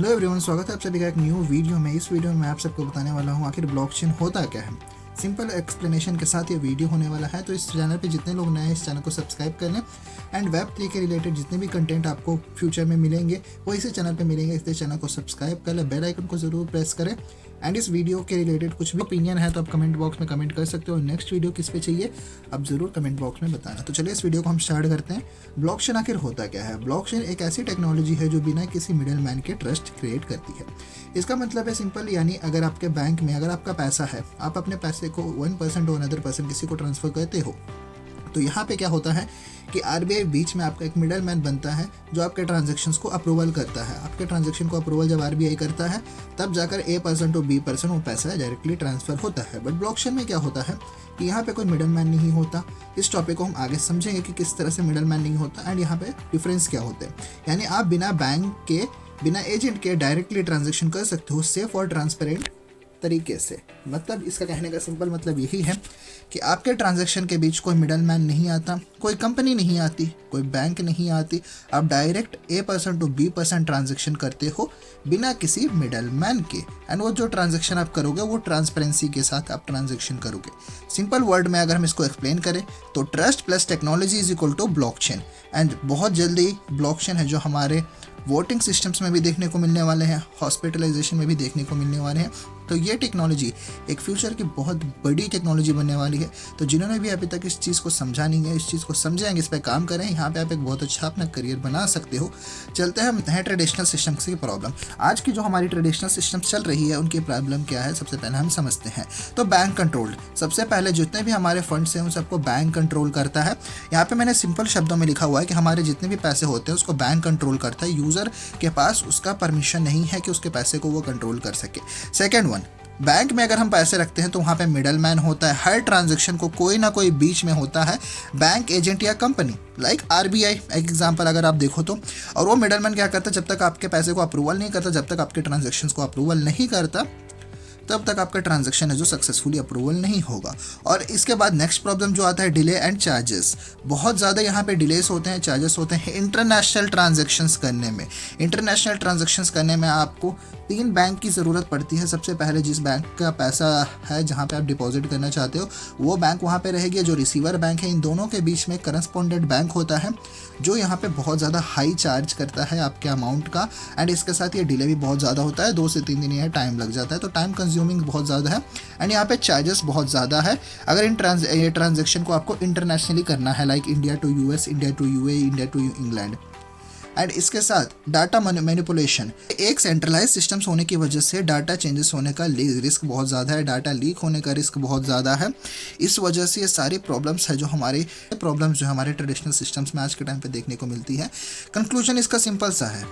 Hello everyone, स्वागत है आप सभी का एक न्यू वीडियो में। इस वीडियो में मैं आप सबको बताने वाला हूँ आखिर ब्लॉकचेन होता क्या है। सिंपल एक्सप्लेनेशन के साथ ये वीडियो होने वाला है। तो इस चैनल पे जितने लोग नए हैं इस चैनल को सब्सक्राइब कर लें एंड वेब3 के रिलेटेड जितने भी कंटेंट आपको फ्यूचर में मिलेंगे वो इसी चैनल पे मिलेंगे, इसलिए चैनल को सब्सक्राइब कर लें, बेल आइकन को जरूर प्रेस करें। एंड इस वीडियो के रिलेटेड कुछ भी ओपिनियन है तो आप कमेंट बॉक्स में कमेंट कर सकते हो। नेक्स्ट वीडियो किस पे चाहिए आप ज़रूर कमेंट बॉक्स में बताना। तो चलिए इस वीडियो को हम स्टार्ट करते हैं। ब्लॉकचेन आखिर होता क्या है। ब्लॉकचेन एक ऐसी टेक्नोलॉजी है जो बिना किसी मिडिल मैन के ट्रस्ट क्रिएट करती है। इसका मतलब है सिंपल, यानी अगर आपके बैंक में अगर आपका पैसा है, आप अपने पैसे को 1% और अनदर पर्सन किसी को ट्रांसफ़र करते हो, तो यहाँ पे क्या होता है कि आरबीआई बीच में आपका एक मिडल मैन बनता है जो आपके ट्रांजैक्शंस को अप्रूवल करता है। आपके ट्रांजैक्शन को अप्रूवल जब आरबीआई करता है तब जाकर A% टू B% वो पैसा डायरेक्टली ट्रांसफ़र होता है। बट ब्लॉकचेन में क्या होता है कि यहाँ पे कोई मिडल मैन नहीं होता। इस टॉपिक को हम आगे समझेंगे कि किस तरह से मिडल मैन नहीं होता एंड यहाँ पे डिफरेंस क्या होते हैं। यानी आप बिना बैंक के, बिना एजेंट के डायरेक्टली ट्रांजेक्शन कर सकते हो सेफ और ट्रांसपेरेंट तरीके से। मतलब इसका कहने का सिंपल मतलब यही है कि आपके ट्रांजैक्शन के बीच कोई मिडल मैन नहीं आता, कोई कंपनी नहीं आती, कोई बैंक नहीं आती। आप direct A% to B% transaction करते हो बिना किसी मिडल मैन के। एंड वो जो ट्रांजैक्शन आप करोगे वो ट्रांसपेरेंसी के साथ आप ट्रांजैक्शन करोगे। सिंपल वर्ड में अगर हम इसको एक्सप्लेन करें तो trust plus technology is equal to blockchain. And बहुत जल्दी ब्लॉकचेन है जो हमारे वोटिंग सिस्टम्स में भी देखने को मिलने वाले हैं, हॉस्पिटलाइजेशन में भी देखने को मिलने वाले हैं। तो ये टेक्नोलॉजी एक फ्यूचर की बहुत बड़ी टेक्नोलॉजी बनने वाली है। तो जिन्होंने भी अभी तक इस चीज़ को समझा नहीं है, इस चीज़ को समझेंगे, इस पर काम करें, यहाँ पे आप एक बहुत अच्छा अपना करियर बना सकते हो। चलते हैं हम ट्रेडिशनल सिस्टम्स की प्रॉब्लम। आज की जो हमारी ट्रेडिशनल सिस्टम्स चल रही है उनकी प्रॉब्लम क्या है सबसे पहले हम समझते हैं। तो बैंक कंट्रोल्ड, सबसे पहले जितने भी हमारे फंड्स हैं उन सबको बैंक कंट्रोल करता है। यहाँ पे मैंने सिंपल शब्दों में लिखा हुआ है कि हमारे जितने भी पैसे होते हैं उसको बैंक कंट्रोल करता है। यूज़र के पास उसका परमिशन नहीं है कि उसके पैसे को वो कंट्रोल कर सके। सेकेंड वन, बैंक में अगर हम पैसे रखते हैं तो वहाँ पे मिडल मैन होता है। हर ट्रांजैक्शन को कोई ना कोई बीच में होता है, बैंक एजेंट या कंपनी, लाइक आरबीआई एक एग्जांपल अगर आप देखो तो। और वो मिडल मैन क्या करता है, जब तक आपके पैसे को अप्रूवल नहीं करता, जब तक आपके ट्रांजैक्शंस को अप्रूवल नहीं करता, तब तक आपका ट्रांजैक्शन है जो सक्सेसफुली अप्रूवल नहीं होगा। और इसके बाद नेक्स्ट प्रॉब्लम जो आता है डिले एंड चार्जेस। बहुत ज़्यादा यहाँ पे डिलेस होते हैं, चार्जेस होते हैं इंटरनेशनल ट्रांजैक्शंस करने में। इंटरनेशनल ट्रांजैक्शंस करने में आपको 3 बैंक की ज़रूरत पड़ती है। सबसे पहले जिस बैंक का पैसा है जहाँ पे आप डिपॉजिट करना चाहते हो वो बैंक वहाँ पे रहेगी, जो रिसीवर बैंक है। इन दोनों के बीच में करस्पॉन्डेंट बैंक होता है जो यहाँ पे बहुत ज़्यादा हाई चार्ज करता है आपके अमाउंट का। एंड इसके साथ ये डिले भी बहुत ज़्यादा होता है, 2 से 3 दिन यह टाइम लग जाता है। तो टाइम कंज्यूमिंग बहुत ज़्यादा है एंड यहाँ पे चार्जेस बहुत ज़्यादा है अगर ये ट्रांजेक्शन को आपको इंटरनेशनली करना है, like India to US, India to UAE, India to England. And इसके साथ डाटा मैनिपुलेशन, एक सेंट्रलाइज सिस्टम्स होने की वजह से डाटा चेंजेस होने का रिस्क बहुत ज़्यादा है, डाटा लीक होने का रिस्क बहुत ज़्यादा है। इस वजह से ये सारी प्रॉब्लम्स है जो हमारे ट्रेडिशनल सिस्टम्स में आज के टाइम पे देखने को मिलती है। कंक्लूजन इसका सिंपल सा है।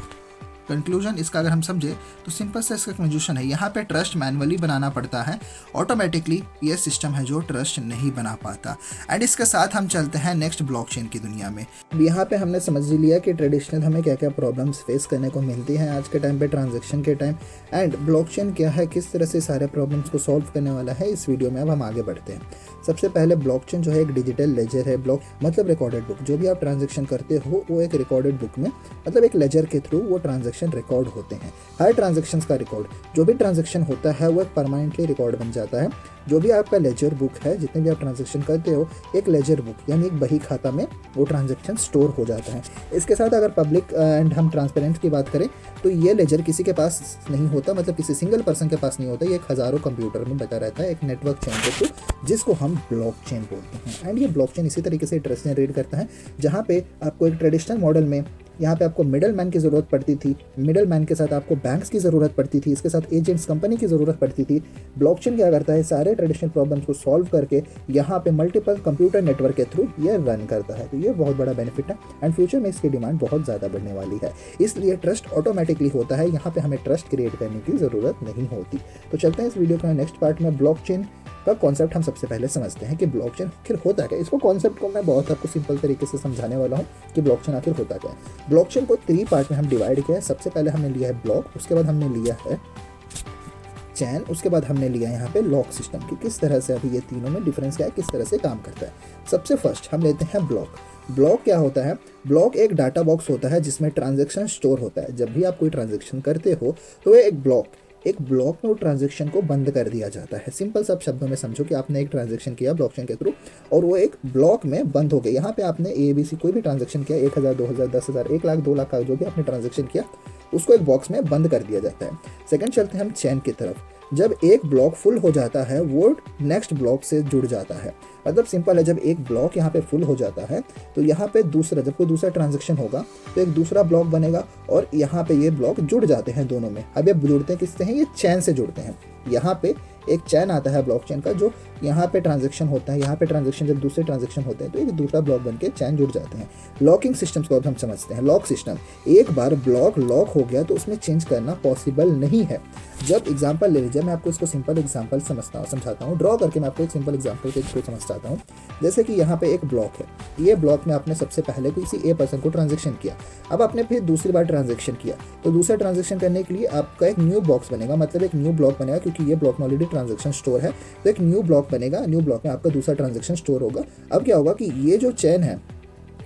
कंक्लूजन इसका अगर हम समझे तो सिंपल सा इसका कंक्लूजन है, यहाँ पे ट्रस्ट मैनुअली बनाना पड़ता है। ऑटोमेटिकली ये सिस्टम है जो ट्रस्ट नहीं बना पाता। एंड इसके साथ हम चलते हैं नेक्स्ट ब्लॉकचेन की दुनिया में। यहाँ पे हमने समझ लिया कि ट्रेडिशनल हमें क्या क्या प्रॉब्लम्स फेस करने को मिलती हैं आज के टाइम पे ट्रांजेक्शन के टाइम, एंड ब्लॉकचेन क्या है, किस तरह से सारे प्रॉब्लम्स को सॉल्व करने वाला है। इस वीडियो में अब हम आगे बढ़ते हैं। सबसे पहले ब्लॉकचेन जो है एक डिजिटल लेजर है। ब्लॉक मतलब रिकॉर्डेड बुक। जो भी आप ट्रांजेक्शन करते हो वो एक रिकॉर्डेड बुक में, मतलब एक लेजर के थ्रू वो ट्रांजेक्शन रिकॉर्ड होते हैं। हर ट्रांजेक्शन का रिकॉर्ड, जो भी ट्रांजेक्शन होता है वो एक परमानेंटली रिकॉर्ड बन जाता है। जो भी आपका लेजर बुक है, जितने भी आप ट्रांजेक्शन करते हो, एक लेजर बुक यानी एक बही खाता में वो ट्रांजेक्शन स्टोर हो जाता है। इसके साथ अगर पब्लिक एंड हम ट्रांसपेरेंट की बात करें तो ये लेजर किसी के पास नहीं होता, मतलब किसी सिंगल पर्सन के पास नहीं होता। ये हज़ारों कंप्यूटर में बता रहता है एक नेटवर्क चेन के थ्रू, जिसको हम ब्लॉकचेन बोलते हैं। एंड ये ब्लॉकचेन इसी तरीके से ट्रस्ट जनरेट करता है, जहाँ पे आपको एक ट्रेडिशनल मॉडल में यहाँ पे आपको मिडल मैन की ज़रूरत पड़ती थी, मिडल मैन के साथ आपको बैंक्स की ज़रूरत पड़ती थी, इसके साथ एजेंट्स कंपनी की ज़रूरत पड़ती थी। ब्लॉकचेन क्या करता है, सारे ट्रेडिशनल प्रॉब्लम्स को सॉल्व करके यहाँ पे मल्टीपल कंप्यूटर नेटवर्क के थ्रू ये रन करता है। तो ये बहुत बड़ा बेनिफिट है एंड फ्यूचर में इसकी डिमांड बहुत ज़्यादा बढ़ने वाली है। इसलिए ट्रस्ट ऑटोमेटिकली होता है, यहाँ पे हमें ट्रस्ट क्रिएट करने की ज़रूरत नहीं होती। तो चलते हैं इस वीडियो के नेक्स्ट पार्ट में। ब्लॉकचेन का कॉन्सेप्ट हम सबसे पहले समझते हैं कि ब्लॉकचेन आखिर होता क्या है। इसको कॉन्सेप्ट को मैं बहुत आपको सिंपल तरीके से समझाने वाला हूँ कि ब्लॉकचेन आखिर होता क्या है। ब्लॉकचेन को 3 पार्ट में हम डिवाइड किया है। सबसे पहले हमने लिया है ब्लॉक, उसके बाद हमने लिया है चैन, उसके बाद हमने लिया यहाँ पे लॉक सिस्टम कि किस तरह से अभी ये तीनों में डिफरेंस क्या है, किस तरह से काम करता है। सबसे फर्स्ट हम लेते हैं ब्लॉक। ब्लॉक क्या होता है? ब्लॉक एक डाटा बॉक्स होता है जिसमें ट्रांजैक्शन स्टोर होता है। जब भी आप कोई ट्रांजैक्शन करते हो तो एक ब्लॉक में वो ट्रांजैक्शन को बंद कर दिया जाता है। सिंपल सब शब्दों में समझो कि आपने एक ट्रांजैक्शन किया ब्लॉकचेन के थ्रू और वो एक ब्लॉक में बंद हो गया। यहाँ पे आपने ABC कोई भी ट्रांजैक्शन किया, 1000, 2000, 10,000, 1 लाख, 2 लाख का जो भी आपने ट्रांजैक्शन किया उसको एक बॉक्स में बंद कर दिया जाता है। सेकंड चलते हैं हम चैन की तरफ। जब एक ब्लॉक फुल हो जाता है वो नेक्स्ट ब्लॉक से जुड़ जाता है। मतलब सिंपल है, जब एक ब्लॉक यहाँ पे फुल हो जाता है तो यहाँ पे जब कोई दूसरा ट्रांजैक्शन होगा तो एक दूसरा ब्लॉक बनेगा और यहाँ पे ये ब्लॉक जुड़ जाते हैं दोनों में। अब ये जुड़ते हैं किससे हैं? ये चैन से जुड़ते हैं। यहाँ पे एक चैन आता है ब्लॉकचेन का, जो यहाँ पे ट्रांजैक्शन होता है, यहाँ पे ट्रांजैक्शन जब दूसरे ट्रांजैक्शन होते हैं तो एक दूसरा ब्लॉक बन के चैन जुड़ जाते हैं। लॉकिंग सिस्टम्स को अब हम समझते हैं। लॉक सिस्टम, एक बार ब्लॉक लॉक हो गया तो उसमें चेंज करना पॉसिबल नहीं है। जब एग्जांपल ले लीजिए, मैं आपको इसको सिंपल एग्जांपल समझाता हूँ, ड्रॉ करके मैं आपको एक सिंपल एग्जांपल के थ्रू समझाता हूँ। जैसे कि यहाँ पे एक ब्लॉक है, ये ब्लॉक में आपने सबसे पहले किसी A पर्सन को ट्रांजैक्शन किया, अब आपने फिर दूसरी बार ट्रांजैक्शन किया तो दूसरा ट्रांजैक्शन करने के लिए आपका एक न्यू बॉक्स बनेगा, मतलब एक न्यू ब्लॉक बनेगा, क्योंकि ये ब्लॉक में ऑलरेडी ट्रांजैक्शन स्टोर है तो एक न्यू ब्लॉक बनेगा। न्यू ब्लॉक में आपका दूसरा ट्रांजैक्शन स्टोर होगा। अब क्या होगा कि ये जो चेन है,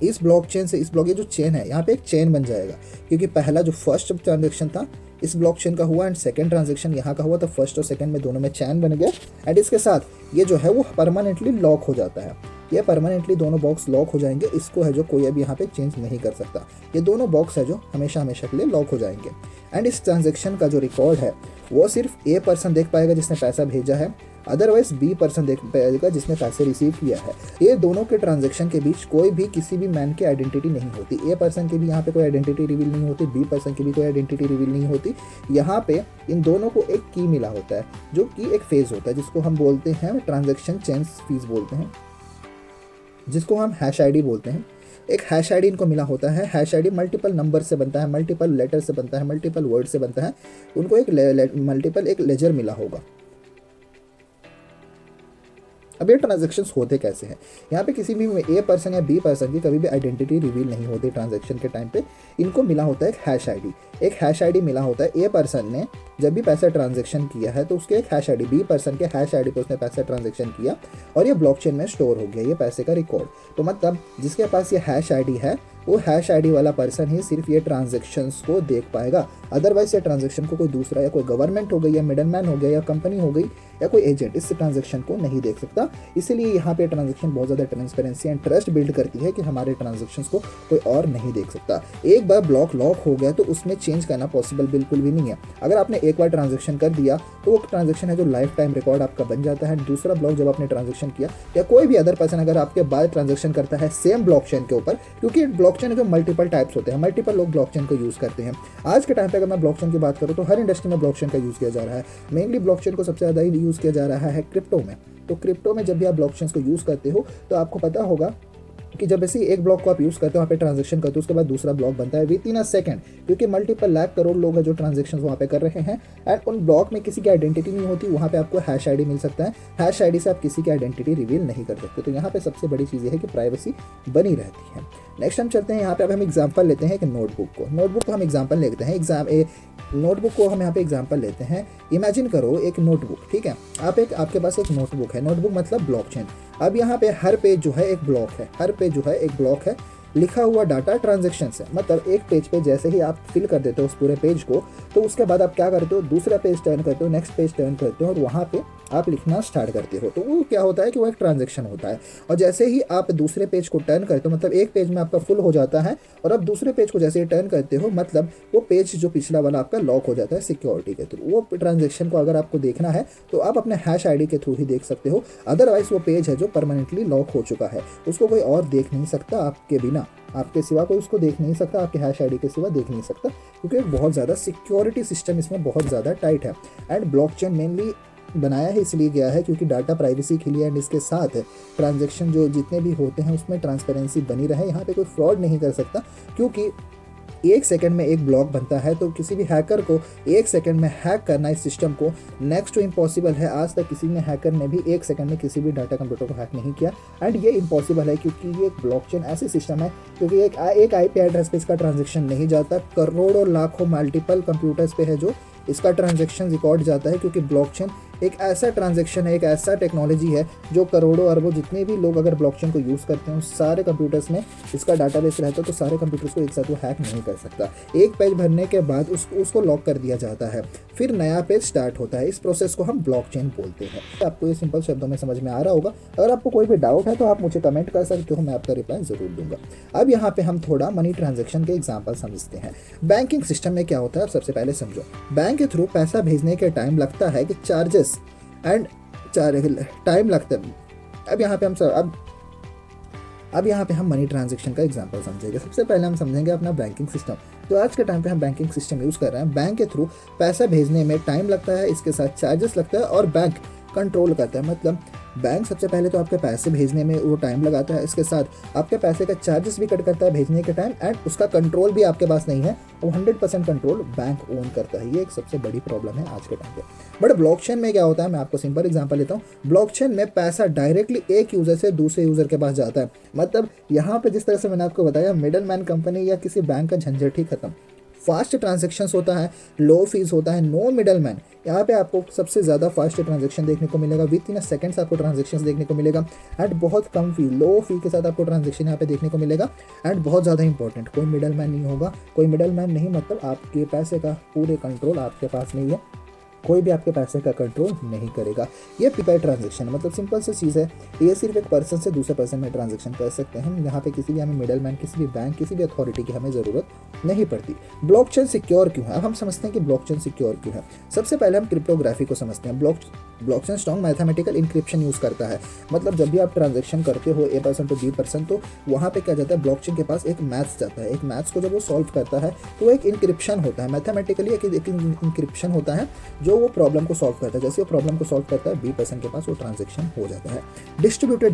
इस ब्लॉकचेन से इस ब्लॉक, ये जो चेन है यहाँ पे एक चेन बन जाएगा, क्योंकि पहला जो फर्स्ट ट्रांजैक्शन था इस ब्लॉकचेन का हुआ एंड सेकंड ट्रांजैक्शन यहाँ का हुआ, तो फर्स्ट और सेकंड में दोनों में चैन बन गया एंड इसके साथ ये जो है वो परमानेंटली लॉक हो जाता है। ये परमानेंटली दोनों बॉक्स लॉक हो जाएंगे। इसको है जो कोई अभी यहाँ पे चेंज नहीं कर सकता। ये दोनों बॉक्स है जो हमेशा हमेशा के लिए लॉक हो जाएंगे एंड इस ट्रांजैक्शन का जो रिकॉर्ड है वो सिर्फ A पर्सन देख पाएगा जिसने पैसा भेजा है, अदरवाइज B पर्सन देख पाएगा जिसने पैसे रिसीव किया है। ये दोनों के ट्रांजैक्शन के बीच कोई भी किसी भी मैन की आइडेंटिटी नहीं होती। A पर्सन की भी यहाँ पे कोई आइडेंटिटी रिवील नहीं होती, B पर्सन की भी कोई आइडेंटिटी रिवील नहीं होती। यहाँ पे इन दोनों को एक की मिला होता है जो कि एक फेज होता है, जिसको हम बोलते हैं ट्रांजैक्शन चेन फीस बोलते हैं, जिसको हम हैश ID बोलते हैं। एक हैश ID इनको मिला होता है। हैश ID मल्टीपल नंबर से बनता है, मल्टीपल लेटर से बनता है, मल्टीपल वर्ड से बनता है। उनको एक मल्टीपल एक लेजर मिला होगा। अब ये ट्रांजैक्शंस होते कैसे हैं? यहाँ पे किसी भी A पर्सन या B पर्सन की कभी भी आइडेंटिटी रिवील नहीं होती ट्रांजैक्शन के टाइम पे। इनको मिला होता है एक हैश ID। एक हैश ID मिला होता है। A पर्सन ने जब भी पैसा ट्रांजैक्शन किया है तो उसके एक हैश ID, B पर्सन के हैश ID पे उसने पैसा ट्रांजैक्शन किया और ये ब्लॉकचेन में स्टोर हो गया ये पैसे का रिकॉर्ड। तो मतलब जिसके पास ये हैश ID है वो हैश ID वाला पर्सन ही सिर्फ ये ट्रांजैक्शंस को देख पाएगा। अदरवाइज ये ट्रांजैक्शन को कोई दूसरा या कोई गवर्नमेंट हो गई या मिडलमैन हो गया या कंपनी हो गई या कोई एजेंट इस ट्रांजैक्शन को नहीं देख सकता। इसीलिए यहाँ पे ट्रांजैक्शन बहुत ज़्यादा ट्रांसपेरेंसी एंड ट्रस्ट बिल्ड करती है कि हमारे ट्रांजैक्शंस को कोई और नहीं देख सकता। एक बार ब्लॉक लॉक हो गया तो उसमें चेंज करना पॉसिबल बिल्कुल भी नहीं है। अगर आपने एक बार ट्रांजैक्शन कर दिया तो वो ट्रांजैक्शन है जो लाइफ टाइम रिकॉर्ड आपका बन जाता है। दूसरा ब्लॉक जब आपने ट्रांजैक्शन किया या कोई भी अदर पर्सन अगर आपके बाद ट्रांजैक्शन करता है सेम ब्लॉकचेन के ऊपर, क्योंकि ब्लॉकचेन के मल्टीपल टाइप्स होते हैं, मल्टीपल लोग ब्लॉकचेन को यूज़ करते हैं। आज के टाइम पे अगर मैं ब्लॉकचेन की बात करूँ तो हर इंडस्ट्री में ब्लॉकचेन का यूज़ किया जा रहा है। मेनली ब्लॉकचेन को सबसे ज़्यादा यूज़ किया जा रहा है क्रिप्टो में। तो क्रिप्टो में जब भी आप ब्लॉकचेन को यूज़ करते हो तो आपको पता होगा कि जब ऐसे एक ब्लॉक को आप यूज़ करते हो, वहाँ पे ट्रांजैक्शन करते हो, उसके बाद दूसरा ब्लॉक बनता है विद इन अ सेकंड, क्योंकि मल्टीपल लाख करोड़ लोग हैं जो ट्रांजैक्शन वहाँ पे कर रहे हैं एंड उन ब्लॉक में किसी की आइडेंटिटी नहीं होती। वहाँ पे आपको हैश ID मिल सकता है। हैश ID से आप किसी की आइडेंटिटी रिवील नहीं कर सकते। तो यहाँ पे सबसे बड़ी चीज़ ये है कि प्राइवेसी बनी रहती है। नेक्स्ट हम चलते हैं यहाँ पे, अब हम एग्जाम्पल लेते हैं एक नोटबुक को हम एग्जाम्पल लेते हैं। नोटबुक को हम यहाँ पे एग्जाम्पल लेते हैं। इमेजिन करो एक नोटबुक, ठीक है, आपके पास एक नोटबुक है। नोटबुक मतलब ब्लॉकचेन। अब यहाँ पे हर पेज जो है एक ब्लॉक है, हर पेज जो है एक ब्लॉक है। लिखा हुआ डाटा ट्रांजैक्शन है, मतलब एक पेज पे जैसे ही आप फिल कर देते हो उस पूरे पेज को तो उसके बाद आप क्या करते हो, दूसरा पेज टर्न करते हो, नेक्स्ट पेज टर्न करते हो और वहाँ पे आप लिखना स्टार्ट करते हो। तो वो क्या होता है कि वो एक ट्रांजैक्शन होता है। और जैसे ही आप दूसरे पेज को टर्न करते हो, मतलब एक पेज में आपका फुल हो जाता है और अब दूसरे पेज को जैसे ही टर्न करते हो मतलब वो पेज जो पिछला वाला आपका लॉक हो जाता है सिक्योरिटी के थ्रू। वो ट्रांजैक्शन को अगर आपको देखना है तो आप अपने हैश ID के थ्रू ही देख सकते हो। अदरवाइज वो पेज है जो परमानेंटली लॉक हो चुका है, उसको कोई और देख नहीं सकता आपके बिना, आपके सिवा कोई उसको देख नहीं सकता, आपके हैश ID के सिवा देख नहीं सकता, क्योंकि एक बहुत ज़्यादा सिक्योरिटी सिस्टम इसमें बहुत ज़्यादा टाइट है। एंड ब्लॉकचेन मेनली बनाया ही इसलिए गया है क्योंकि डाटा प्राइवेसी के लिए एंड इसके साथ ट्रांजैक्शन जो जितने भी होते हैं उसमें ट्रांसपेरेंसी बनी रहे। यहाँ पे कोई फ्रॉड नहीं कर सकता, क्योंकि एक सेकंड में एक ब्लॉक बनता है तो किसी भी हैकर को एक सेकंड में हैक करना इस सिस्टम को नेक्स्ट टू इम्पॉसिबल है। आज तक किसी ने हैकर ने भी एक सेकंड में किसी भी डाटा कंप्यूटर को हैक नहीं किया एंड ये इम्पॉसिबल है क्योंकि ये एक ब्लॉकचेन ऐसी सिस्टम है क्योंकि एक IP एड्रेस पे इसका ट्रांजेक्शन नहीं जाता। करोड़ों लाखों मल्टीपल कंप्यूटर्स पे है जो इसका ट्रांजैक्शन रिकॉर्ड जाता है, क्योंकि ब्लॉकचेन एक ऐसा ट्रांजैक्शन है, एक ऐसा टेक्नोलॉजी है जो करोड़ों अरबों जितने भी लोग अगर ब्लॉकचेन को यूज़ करते हैं सारे कंप्यूटर्स में इसका डाटाबेस रहता है, तो सारे कंप्यूटर्स को एक साथ वो हैक नहीं कर सकता। एक पेज भरने के बाद उसको लॉक कर दिया जाता है, फिर नया पेज स्टार्ट होता है। इस प्रोसेस को हम ब्लॉकचेन बोलते हैं। आपको ये सिंपल शब्दों में समझ में आ रहा होगा। अगर आपको कोई भी डाउट है तो आप मुझे कमेंट कर सकते हो, मैं आपका रिप्लाई ज़रूर दूंगा। अब यहाँ पे हम थोड़ा मनी ट्रांजेक्शन के एग्जाम्पल समझते हैं। बैंकिंग सिस्टम में क्या होता है, आप सबसे पहले समझो। बैंक के थ्रू पैसा भेजने के टाइम लगता है कि चार्जेस एंड टाइम लगता है। अब यहाँ पे हम मनी ट्रांजैक्शन का एग्जांपल समझेंगे। सबसे पहले हम समझेंगे अपना बैंकिंग सिस्टम। तो आज के टाइम पे हम बैंकिंग सिस्टम यूज़ कर रहे हैं। बैंक के थ्रू पैसा भेजने में टाइम लगता है, इसके साथ चार्जेस लगता है और बैंक कंट्रोल करता है। मतलब बैंक सबसे पहले तो आपके पैसे भेजने में वो टाइम लगाता है, इसके साथ आपके पैसे का चार्जेस भी कट करता है भेजने के टाइम, एंड उसका कंट्रोल भी आपके पास नहीं है। वो 100% कंट्रोल बैंक ओन करता है। ये एक सबसे बड़ी प्रॉब्लम है आज के टाइम पे। बट ब्लॉकचेन में क्या होता है, मैं आपको सिंपल एग्जांपल लेता हूँ। ब्लॉकचेन में पैसा डायरेक्टली एक यूजर से दूसरे यूजर के पास जाता है। मतलब यहाँ पे जिस तरह से मैंने आपको बताया, मिडल मैन कंपनी या किसी बैंक का झंझट ही खत्म। फास्ट ट्रांजैक्शंस होता है, लो फीस होता है, नो मिडल मैन। यहाँ पे आपको सबसे ज़्यादा फास्ट ट्रांजैक्शन देखने को मिलेगा, विद इन सेकंड्स आपको ट्रांजैक्शंस देखने को मिलेगा, एंड बहुत कम फी, लो फी के साथ आपको ट्रांजैक्शन यहाँ पे देखने को मिलेगा। एंड बहुत ज़्यादा इंपॉर्टेंट, कोई मिडल मैन नहीं होगा। कोई मिडल मैन नहीं मतलब आपके पैसे का पूरे कंट्रोल आपके पास नहीं है, कोई भी आपके पैसे का कंट्रोल नहीं करेगा। ये पीपाई ट्रांजैक्शन मतलब सिंपल सी चीज़ है। ये सिर्फ एक पर्सन से दूसरे पर्सन में ट्रांजैक्शन कर सकते हैं। यहाँ पे किसी भी हमें मिडल मैन, किसी भी बैंक, किसी भी अथॉरिटी की हमें ज़रूरत नहीं पड़ती। ब्लॉकचेन सिक्योर क्यों है? अब हम समझते हैं कि ब्लॉकचेन सिक्योर क्यों है। सबसे पहले हम क्रिप्टोग्राफी को समझते हैं। Blockchain strong mathematical encryption use करता है। मतलब जब भी आप ट्रांजैक्शन करते हो A% to B%, तो वहाँ पे क्या जाता है, ब्लॉकचेन के पास एक मैथ्स जाता है। एक मैथ्स को जब वो सॉल्व करता है तो एक इंक्रिप्शन होता है, मैथमेटिकली एक इंक्रिप्शन होता है जो वो प्रॉब्लम को सॉल्व करता है। जैसे वो प्रॉब्लम को सॉल्व करता है, B% के पास वो ट्रांजैक्शन हो जाता है। डिस्ट्रीब्यूटेड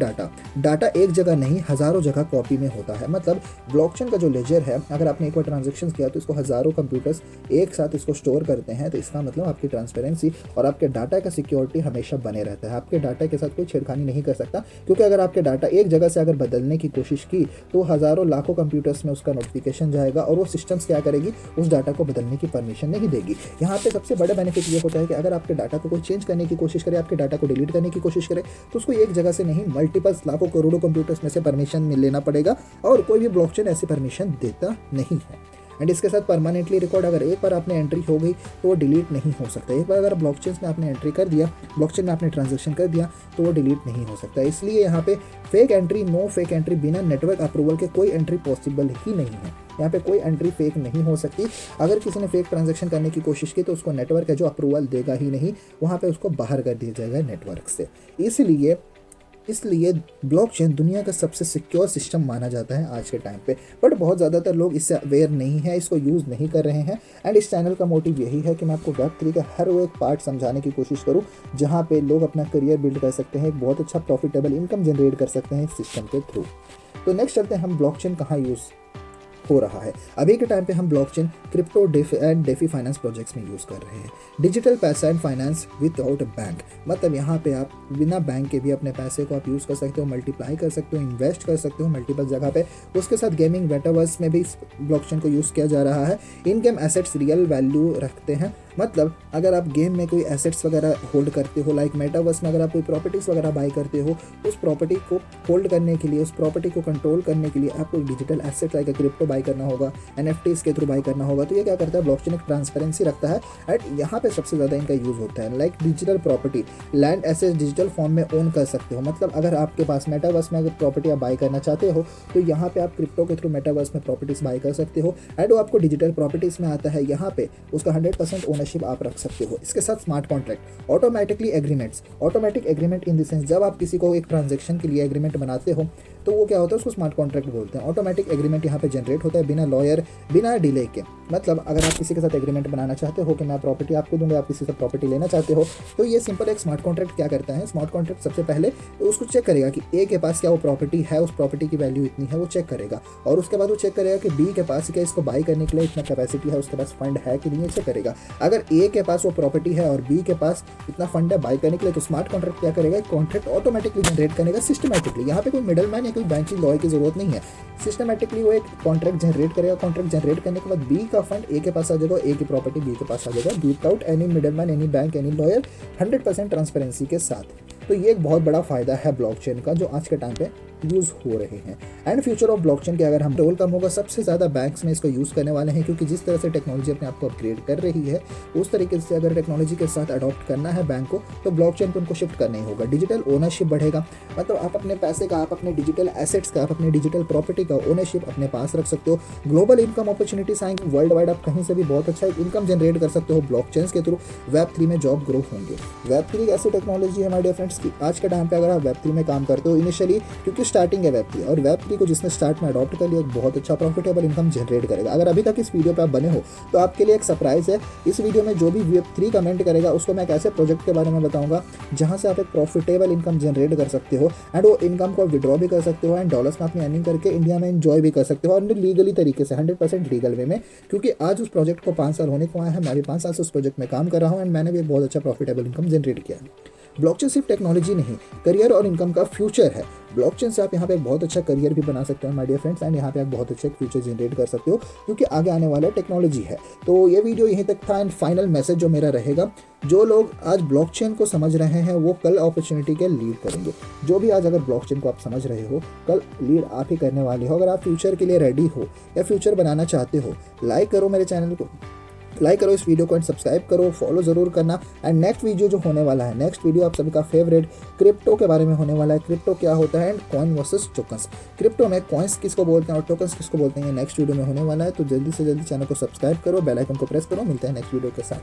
डाटा एक जगह नहीं, हज़ारों जगह कॉपी में होता है। मतलब ब्लॉकचेन का जो लेजर है, अगर आपने एक बार ट्रांजैक्शन किया तो इसको हज़ारों कंप्यूटर्स एक साथ इसको स्टोर करते हैं। तो इसका मतलब आपकी ट्रांसपेरेंसी और आपके डाटा का सिक्योरिटी हमेशा बने रहता है। आपके डाटा के साथ कोई छेड़खानी नहीं कर सकता, क्योंकि अगर आपके डाटा एक जगह से अगर बदलने की कोशिश की तो हज़ारों लाखों कंप्यूटर्स में उसका नोटिफिकेशन जाएगा और वो सिस्टम्स क्या करेगी, उस डाटा को बदलने की परमिशन नहीं देगी। यहाँ पे सबसे बड़ा बेनिफिट ये होता है कि अगर आपके डाटा को कोई चेंज करने की कोशिश करे, आपके डाटा को डिलीट करने की कोशिश करे, तो उसको एक जगह से नहीं, मल्टीपल लाखों करोड़ों कंप्यूटर्स में से परमिशन लेना पड़ेगा, और कोई भी ब्लॉकचेन ऐसी परमिशन देता नहीं है। एंड इसके साथ परमानेंटली रिकॉर्ड, अगर एक बार आपने एंट्री हो गई तो वो डिलीट नहीं हो सकता। एक बार अगर ब्लॉकचेन में आपने एंट्री कर दिया, ब्लॉकचेन में आपने ट्रांजैक्शन कर दिया, तो वो डिलीट नहीं हो सकता। इसलिए यहाँ पे fake entry, no fake entry, बिना नेटवर्क अप्रूवल के कोई एंट्री पॉसिबल ही नहीं है। यहाँ पे कोई एंट्री फेक नहीं हो सकती। अगर किसी ने फेक ट्रांजैक्शन करने की कोशिश की तो उसको नेटवर्क है जो अप्रूवल देगा ही नहीं, वहाँ पे उसको बाहर कर दिया जाएगा नेटवर्क से। इसलिए ब्लॉकचेन दुनिया का सबसे सिक्योर सिस्टम माना जाता है आज के टाइम पे। बट बहुत ज़्यादातर लोग इससे अवेयर नहीं है, इसको यूज़ नहीं कर रहे हैं। एंड इस चैनल का मोटिव यही है कि मैं आपको Web3 का हर वो एक पार्ट समझाने की कोशिश करूं, जहां पे लोग अपना करियर बिल्ड कर सकते हैं, एक बहुत अच्छा प्रॉफिटेबल इनकम जनरेट कर सकते हैं इस सिस्टम के थ्रू। तो नेक्स्ट चलते हैं हम ब्लॉकचेन कहाँ यूज़ हो रहा है। अभी के टाइम पे हम blockchain crypto and DeFi finance projects में यूज़ कर रहे हैं। डिजिटल पैसा and finance without a bank, मतलब यहाँ पे आप बिना बैंक के भी अपने पैसे को आप यूज़ कर सकते हो, मल्टीप्लाई कर सकते हो, इन्वेस्ट कर सकते हो मल्टीपल जगह पे। उसके साथ गेमिंग मेटावर्स में भी इस ब्लॉकचेन को यूज़ किया जा रहा है। इन गेम एसेट्स रियल वैल्यू रखते हैं। मतलब अगर आप गेम में कोई एसेट्स वगैरह होल्ड करते हो, लाइक मेटावर्स में अगर आप कोई प्रॉपर्टीज़ वगैरह बाई करते हो, उस प्रॉपर्टी को होल्ड करने के लिए, उस प्रॉपर्टी को कंट्रोल करने के लिए आपको digital asset like crypto by करना होगा, NFTs के थ्रू बाई करना होगा। तो ये क्या करता है, ब्लॉकचेन एक ट्रांसपेरेंसी रखता है। एंड यहाँ पे सबसे ज़्यादा इनका यूज़ होता है। Like digital property, land asset digital form में ओन कर सकते हो। मतलब अगर आपके पास मेटावर्स में अगर प्रॉपर्टी आप बाई करना चाहते हो तो यहाँ पे आप क्रिप्टो के थ्रू मेटावर्स में प्रॉपर्टीज़ बाई कर सकते हो। एंड वो आपको डिजिटल प्रॉपर्टीज़ में आता है, यहाँ पे उसका 100% ओनरशिप आप रख सकते हो। इसके साथ smart contract, automatically agreements, automatic agreement in the sense जब आप किसी को एक ट्रांजैक्शन के लिए एग्रीमेंट बनाते हो तो वो क्या होता है, उसको स्मार्ट कॉन्ट्रैक्ट बोलते हैं। ऑटोमेटिक एग्रीमेंट यहाँ पे जनरेट होता है बिना लॉयर, बिना डिले के। मतलब अगर आप किसी के साथ एग्रीमेंट बनाना चाहते हो कि मैं प्रॉपर्टी आपको दूंगा, आप किसी से प्रॉपर्टी लेना चाहते हो, तो ये सिंपल एक स्मार्ट कॉन्ट्रैक्ट क्या करता है, स्मार्ट कॉन्ट्रैक्ट सबसे पहले उसको चेक करेगा कि ए के पास क्या वो प्रॉपर्टी है, उस प्रॉपर्टी की वैल्यू इतनी है, वो चेक करेगा। और उसके बाद वो चेक करेगा कि बी के पास क्या इसको बाई करने के लिए इतना कैपेसिटी है, उसके पास फंड है कि नहीं, चेक करेगा। अगर ए के पास वो प्रॉपर्टी है और बी के पास इतना फंड है बाई करने के लिए, तो स्मार्ट कॉन्ट्रैक्ट क्या करेगा, कॉन्ट्रैक्ट ऑटोमेटिकली जनरेट करेगा सिस्टमैटिकली। यहाँ पे कोई मिडल मैन या कोई बैंकिंग लॉयर की जरूरत नहीं है। सिस्टमैटिकली वो एक कॉन्ट्रैक्ट कॉन्ट्रैक्ट जनरेट करेगा, कॉन्ट्रैक्ट जनरेट करने के बाद बी का फंड ए के पास आ जाएगा, ए की प्रॉपर्टी बी के पास आ जाएगा, without any middleman, any bank, any lawyer, 100% transparency के साथ। तो ये एक बहुत बड़ा फायदा है ब्लॉकचेन का जो आज के टाइम पे यूज़ हो रहे हैं। एंड फ्यूचर ऑफ ब्लॉकचेन के अगर हम रोल कम होगा, सबसे ज़्यादा बैंक्स में इसको यूज़ करने वाले हैं, क्योंकि जिस तरह से टेक्नोलॉजी अपने आप को अपग्रेड कर रही है उस तरीके से अगर टेक्नोलॉजी के साथ अडॉप्ट करना है बैंक को, तो ब्लॉकचेन पे उनको शिफ्ट करना ही होगा। डिजिटल ओनरशिप बढ़ेगा, मतलब आप अपने पैसे का, आप अपने डिजिटल एसेट्स का, आप अपने डिजिटल प्रॉपर्टी का ओनरशिप अपने पास रख सकते हो। ग्लोबल इनकम अपॉर्चुनिटीज आएंगी, वर्ल्ड वाइड आप कहीं से भी बहुत अच्छा इनकम जनरेट कर सकते हो ब्लॉकचेन्स के थ्रू। वेब3 में जॉब ग्रोथ होंगे। वेब3 ऐसी टेक्नोलॉजी है माय डियर फ्रेंड्स की आज के टाइम पे अगर आप वेब3 में काम करते हो इनिशियली, क्योंकि स्टार्टिंग है वेब3, और वेब3 को जिसने स्टार्ट में अडॉप्ट कर लिया एक बहुत अच्छा प्रॉफिटेबल इनकम जनरेट करेगा। अगर अभी तक इस वीडियो पे आप बने हो तो आपके लिए एक सरप्राइज है। इस वीडियो में जो भी वेब3 कमेंट करेगा उसको मैं एक ऐसे प्रोजेक्ट के बारे में बताऊंगा जहां से आप एक प्रॉफिटेबल इनकम जनरेट कर सकते हो, एंड वो इनकम को विड्रॉ भी कर सकते हो, एंड डॉलर्स में अपनी अर्निंग करके इंडिया में एंजॉय भी कर सकते हो, और लीगली तरीके से 100% लीगल वे में। क्योंकि आज उस प्रोजेक्ट को 5 साल होने को आया है, मैं भी 5 साल से उस प्रोजेक्ट में काम कर रहा हूँ, एंड मैंने भी एक बहुत अच्छा प्रॉफिटेबल इनकम जनरेट किया है। ब्लॉकचेन सिर्फ टेक्नोलॉजी नहीं, करियर और इनकम का फ्यूचर है। ब्लॉकचेन से आप यहाँ पे एक बहुत अच्छा करियर भी बना सकते हो माय डियर फ्रेंड्स, एंड यहाँ पे आप बहुत अच्छा फ्यूचर जनरेट कर सकते हो, क्योंकि आगे आने वाला टेक्नोलॉजी है। तो ये वीडियो यहीं तक था, एंड फाइनल मैसेज जो मेरा रहेगा, जो लोग आज ब्लॉकचेन को समझ रहे हैं वो कल अपॉर्चुनिटी के लीड करेंगे। जो भी आज अगर ब्लॉकचेन को आप समझ रहे हो, कल लीड आप ही करने वाले हो। अगर आप फ्यूचर के लिए रेडी हो या फ्यूचर बनाना चाहते हो, लाइक करो मेरे चैनल को, लाइक करो इस वीडियो को, एंड सब्सक्राइब करो, फॉलो जरूर करना। एंड नेक्स्ट वीडियो जो होने वाला है, नेक्स्ट वीडियो आप सभी का फेवरेट क्रिप्टो के बारे में होने वाला है। क्रिप्टो क्या होता है, and coin versus tokens. Crypto में कॉइन्स किसको बोलते हैं और टोकन्स किसको बोलते हैं, ये नेक्स्ट वीडियो में होने वाला है। तो जल्दी से जल्दी चैनल को सब्सक्राइब करो, बेल आइकन को प्रेस करो। मिलते हैं नेक्स्ट वीडियो के साथ।